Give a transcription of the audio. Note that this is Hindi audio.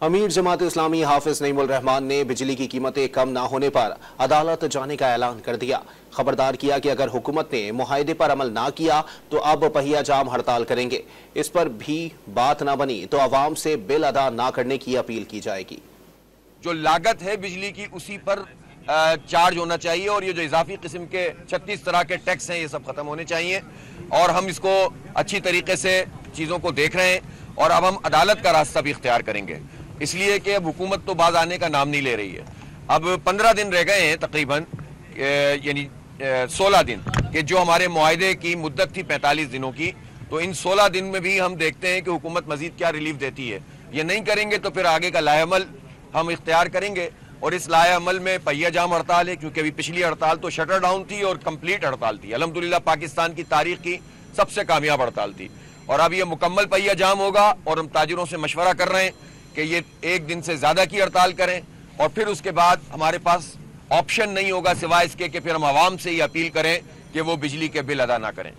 अमीर जमात इस्लामी हाफिज नईमुल रहमान ने बिजली की कीमतें कम न होने पर अदालत जाने का ऐलान कर दिया। खबरदार किया कि अगर हुकूमत ने मुआहदे पर अमल ना किया तो अब पहिया जाम हड़ताल करेंगे। इस पर भी बात ना बनी तो अवाम से बिल अदा ना करने की अपील की जाएगी। जो लागत है बिजली की उसी पर चार्ज होना चाहिए और ये जो इजाफी किस्म के 36 तरह के टैक्स हैं ये सब खत्म होने चाहिए। और हम इसको अच्छी तरीके से चीज़ों को देख रहे हैं और अब हम अदालत का रास्ता भी इख्तियार करेंगे, इसलिए कि अब हुकूमत तो बाज आने का नाम नहीं ले रही है। अब 15 दिन रह गए हैं तकरीबन, यानी 16 दिन कि जो हमारे मुआहदे की मुद्दत थी 45 दिनों की, तो इन 16 दिन में भी हम देखते हैं कि हुकूमत मजीद क्या रिलीफ देती है। ये नहीं करेंगे तो फिर आगे का लाएअमल हम इख्तियार करेंगे और इस लाएअमल में पहिया जाम हड़ताल है, क्योंकि अभी पिछली हड़ताल तो शटर डाउन थी और कंप्लीट हड़ताल थी। अल्हम्दुलिल्लाह पाकिस्तान की तारीख की सबसे कामयाब हड़ताल थी और अब ये मुकम्मल पहिया जाम होगा और हम ताजिरों से मशवरा कर रहे हैं कि ये एक दिन से ज्यादा की हड़ताल करें और फिर उसके बाद हमारे पास ऑप्शन नहीं होगा सिवाय इसके कि फिर हम आवाम से ये अपील करें कि वो बिजली के बिल अदा ना करें।